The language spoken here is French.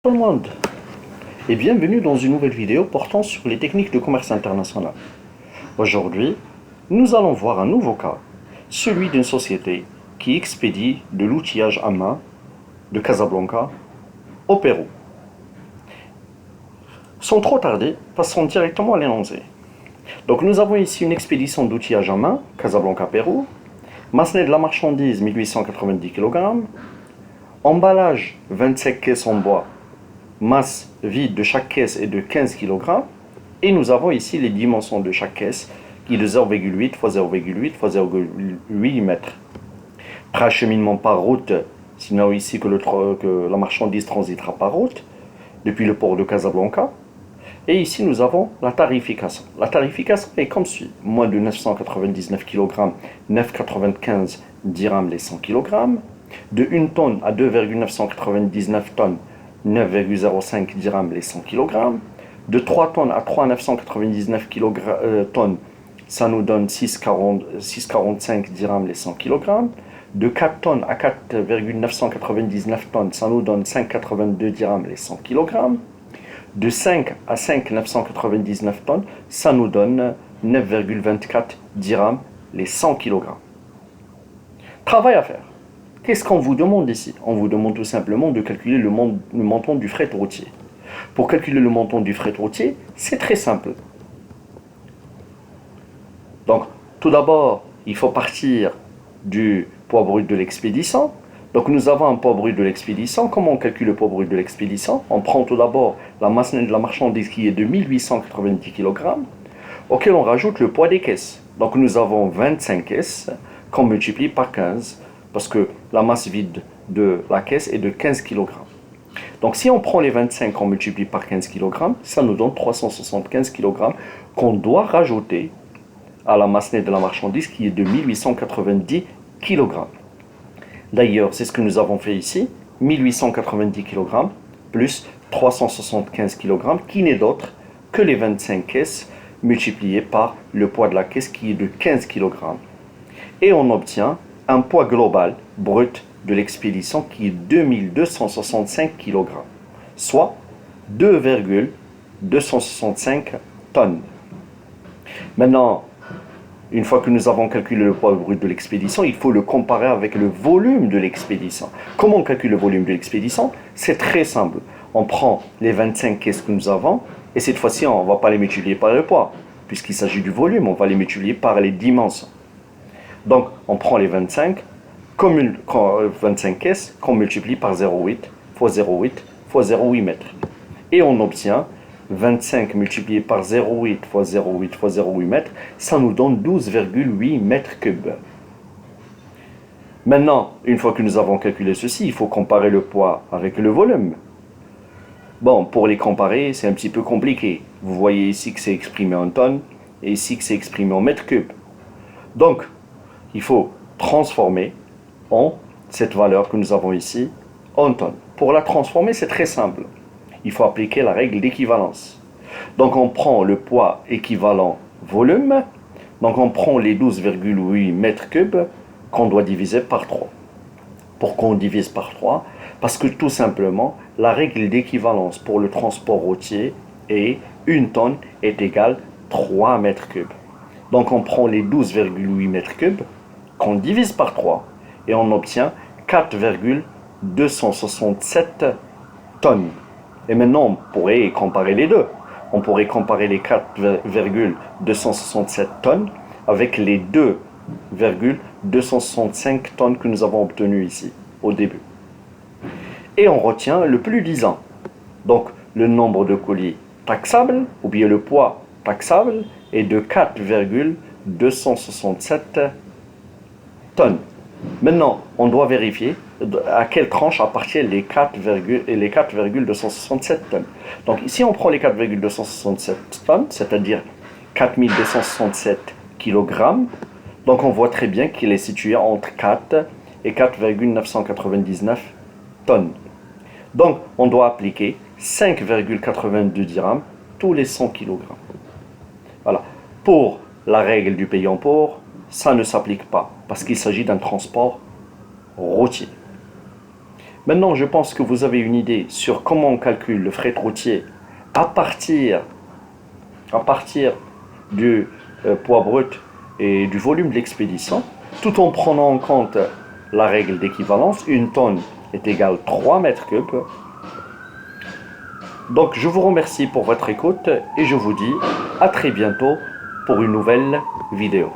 Tout le monde et bienvenue dans une nouvelle vidéo portant sur les techniques de commerce international. Aujourd'hui, nous allons voir un nouveau cas, celui d'une société qui expédie de l'outillage à main de Casablanca au Pérou. Sans trop tarder, passons directement à l'énoncé. Donc nous avons ici une expédition d'outillage à main, Casablanca-Pérou, massenet de la marchandise 1890 kg, emballage 27 caisses en bois, masse vide de chaque caisse est de 15 kg. Et nous avons ici les dimensions de chaque caisse qui est de 0,8 x 0,8 x 0,8 mètres. Préacheminement par route, sinon ici que la marchandise transitera par route depuis le port de Casablanca. Et ici nous avons la tarification. La tarification est comme suit. Moins de 999 kg, 9,95 dirhams les 100 kg. De 1 tonne à 2,999 tonnes, 9,05 dirhams les 100 kg. De 3 tonnes à 3,999 tonnes, ça nous donne 6,45 dirhams les 100 kg. De 4 tonnes à 4,999 tonnes, ça nous donne 5,82 dirhams les 100 kg. De 5 à 5,999 tonnes, ça nous donne 9,24 dirhams les 100 kg. Travail à faire. Qu'est-ce qu'on vous demande ici? On vous demande tout simplement de calculer le montant du fret routier. Pour calculer le montant du fret routier, c'est très simple. Donc, tout d'abord, il faut partir du poids brut de l'expédition. Donc, nous avons un poids brut de l'expédition. Comment on calcule le poids brut de l'expédition? On prend tout d'abord la masse nette de la marchandise qui est de 1890 kg, auquel on rajoute le poids des caisses. Donc, nous avons 25 caisses qu'on multiplie par 15, parce que la masse vide de la caisse est de 15 kg. Donc si on prend les 25 qu'on multiplie par 15 kg, ça nous donne 375 kg qu'on doit rajouter à la masse nette de la marchandise qui est de 1890 kg. D'ailleurs, c'est ce que nous avons fait ici, 1890 kg plus 375 kg, qui n'est d'autre que les 25 caisses multipliées par le poids de la caisse qui est de 15 kg. Et on obtient un poids global brut de l'expédition qui est 2265 kg, soit 2,265 tonnes. Maintenant, une fois que nous avons calculé le poids brut de l'expédition, il faut le comparer avec le volume de l'expédition. Comment on calcule le volume de l'expédition? C'est très simple. On prend les 25 caisses que nous avons, et cette fois-ci, on ne va pas les multiplier par le poids, puisqu'il s'agit du volume, on va les multiplier par les dimensions. Donc, on prend les 25 caisses qu'on multiplie par 0,8 x 0,8 x 0,8 mètres. Et on obtient 25 multiplié par 0,8 x 0,8 x 0,8 mètres, ça nous donne 12,8 mètres cubes. Maintenant, une fois que nous avons calculé ceci, il faut comparer le poids avec le volume. Bon, pour les comparer, c'est un petit peu compliqué. Vous voyez ici que c'est exprimé en tonnes et ici que c'est exprimé en mètres cubes. Donc, il faut transformer cette valeur que nous avons ici en tonnes. Pour la transformer, c'est très simple. Il faut appliquer la règle d'équivalence. Donc on prend le poids équivalent volume, donc on prend les 12,8 mètres cubes qu'on doit diviser par 3. Pourquoi on divise par 3? Parce que tout simplement, la règle d'équivalence pour le transport routier est 1 tonne est égale 3 mètres cubes. Donc on prend les 12,8 mètres cubes qu'on divise par 3 et on obtient 4,267 tonnes. Et maintenant, on pourrait comparer les deux. On pourrait comparer les 4,267 tonnes avec les 2,265 tonnes que nous avons obtenues ici, au début. Et on retient le plus disant. Donc, le nombre de colis taxables, ou bien le poids taxable, est de 4,267 tonnes. Maintenant, on doit vérifier à quelle tranche appartiennent les 4,267 tonnes. Donc ici, on prend les 4,267 tonnes, c'est-à-dire 4267 kg. Donc on voit très bien qu'il est situé entre 4 et 4,999 tonnes. Donc on doit appliquer 5,82 dirhams tous les 100 kg. Voilà. Pour la règle du payant pour, ça ne s'applique pas parce qu'il s'agit d'un transport routier. Maintenant, je pense que vous avez une idée sur comment on calcule le fret routier à partir du poids brut et du volume de l'expédition, tout en prenant en compte la règle d'équivalence. Une tonne est égale 3 mètres cubes. Donc, je vous remercie pour votre écoute et je vous dis à très bientôt pour une nouvelle vidéo.